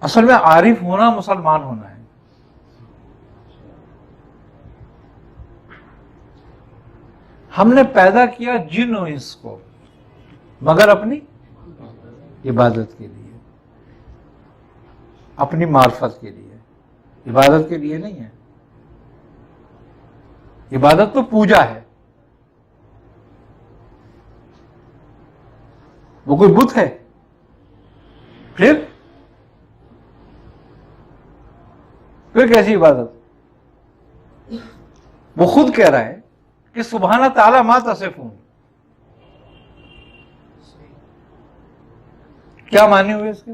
اصل میں عارف ہونا مسلمان ہونا ہے. ہم نے پیدا کیا جن و انس کو مگر اپنی عبادت کے لیے، اپنی معرفت کے لیے، عبادت کے لیے نہیں ہے. عبادت تو پوجا ہے. وہ کوئی بت ہے؟ پھر کیسی عبادت؟ وہ خود کہہ رہا ہے کہ سبحانہ تعالی ما تصفون. کیا معنی ہوئے اس کے؟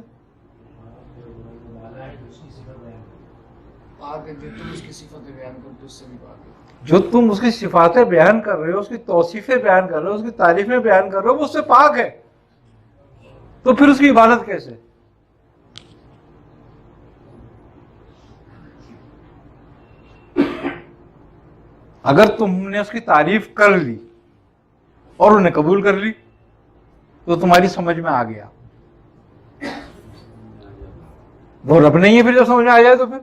جو تم اس کی صفاتیں بیان کر رہے ہو، اس کی توصیفیں بیان کر رہے ہو، اس کی تعریفیں بیان کر رہے ہو، وہ اس سے پاک ہے. تو پھر اس کی عبادت کیسے؟ اگر تم نے اس کی تعریف کر لی اور انہیں قبول کر لی تو تمہاری سمجھ میں آ گیا. وہ رب نہیں ہے پھر جب سمجھ میں آ جائے تو پھر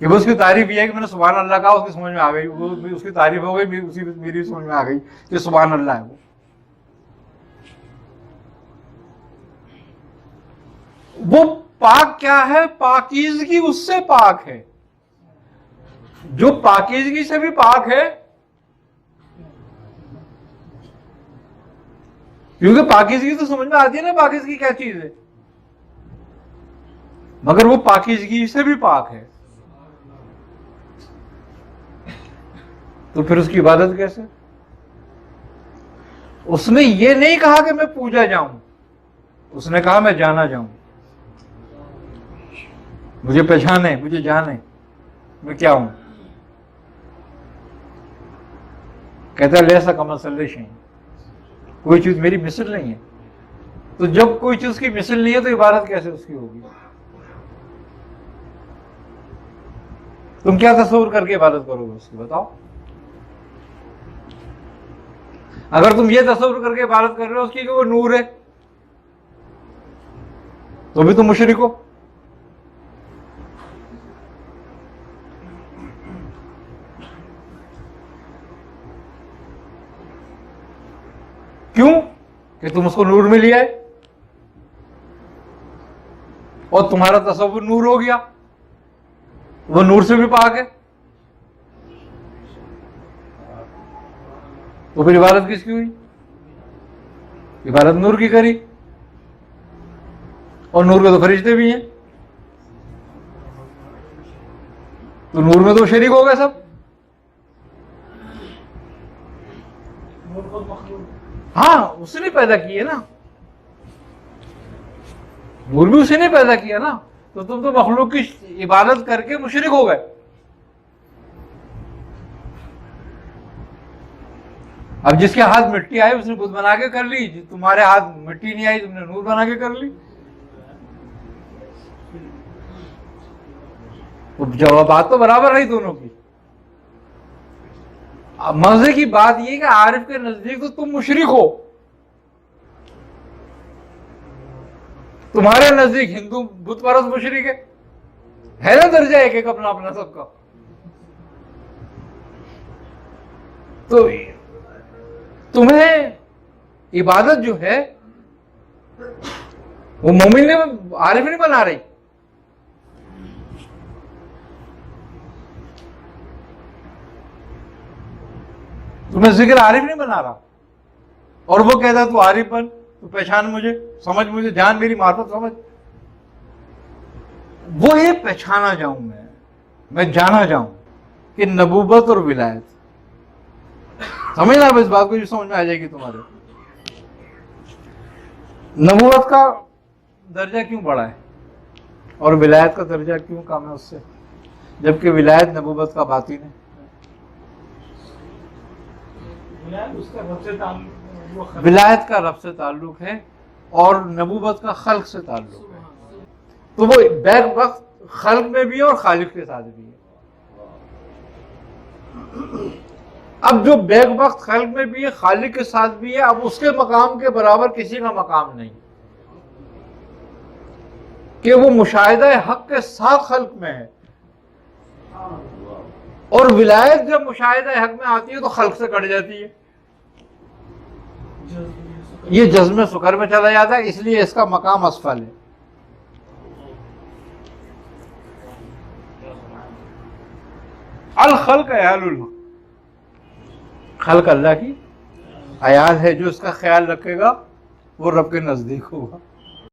کہ وہ اس کی تعریف یہ ہے کہ میں نے سبحان اللہ کہا، اس کی سمجھ میں آ گئی، وہ اس کی تعریف ہو گئی، میری سمجھ میں آ گئی کہ سبحان اللہ ہے. وہ پاک کیا ہے؟ پاکیزگی اس سے پاک ہے جو پاکیزگی سے بھی پاک ہے. کیونکہ پاکیزگی تو سمجھ میں آتی ہے نا، پاکیزگی کیا چیز ہے، مگر وہ پاکیزگی سے بھی پاک ہے. تو پھر اس کی عبادت کیسے؟ اس نے یہ نہیں کہا کہ میں پوجا جاؤں، اس نے کہا میں جانا جاؤں. مجھے پہچانے، مجھے جانے میں کیا ہوں. کہتا ہے لیسا کمثلہ شیء، کوئی چیز میری مثل نہیں ہے. تو جب کوئی چیز کی مثل نہیں ہے تو عبادت کیسے اس کی ہوگی؟ تم کیا تصور کر کے عبادت کرو گے اس کی؟ بتاؤ. اگر تم یہ تصور کر کے عبادت کر رہے ہو اس کی کہ وہ نور ہے تو بھی تم مشرک ہو. کیوں؟ کہ تم اس کو نور میں لیا ہے اور تمہارا تصور نور ہو گیا، وہ نور سے بھی پاک ہے. تو پھر عبادت کس کی ہوئی؟ عبادت نور کی کری، اور نور کے تو فرشتے بھی ہیں، تو نور میں تو شریک ہو گئے سب. ہاں اس نے پیدا کی ہے نا، نور بھی اسی نے پیدا کیا نا. تو تم تو مخلوق کی عبادت کر کے مشرک ہو گئے. اب جس کے ہاتھ مٹی آئی اس نے بت بنا کے کر لی، تمہارے ہاتھ مٹی نہیں آئی تم نے نور بنا کے کر لی. بات تو برابر رہی دونوں کی. اب مزے کی بات یہ کہ عارف کے نزدیک تو تم مشرک ہو، تمہارے نزدیک ہندو بت پرست مشرک ہے نا، درجہ ایک ایک اپنا اپنا سب کا. تو تمہیں عبادت جو ہے وہ مومن نے عارف نہیں بنا رہی. تمہیں ذکر عارف نہیں بنا رہا، اور وہ کہتا تو عارف بن، تو پہچان مجھے، سمجھ مجھے، جان میری معرفت سمجھ. وہ یہ پہچانا جاؤں میں جانا جاؤں کہ نبوت اور ولایت. سمجھنا اب اس بات کو جو سمجھ میں آ جائے گی تمہارے. نبوت کا درجہ کیوں بڑا ہے اور ولایت کا درجہ کیوں کم ہے اس سے، جبکہ ولایت نبوت کا باطن ہے. ولایت کا رب سے تعلق ہے اور نبوت کا خلق سے تعلق ہے. تو وہ بیک وقت خلق میں بھی ہے اور خالق کے ساتھ بھی ہے. اب جو بیک وقت خلق میں بھی ہے، خالق کے ساتھ بھی ہے، اب اس کے مقام کے برابر کسی کا مقام نہیں. کہ وہ مشاہدہ حق کے ساتھ خلق میں ہے، اور ولایت جب مشاہدہ حق میں آتی ہے تو خلق سے کٹ جاتی ہے، یہ جزم سکر میں چلا جاتا ہے، اس لیے اس کا مقام اسفل ہے۔ الخلق عیال الحق، خلق اللہ کی عیال ہے، جو اس کا خیال رکھے گا وہ رب کے نزدیک ہوگا۔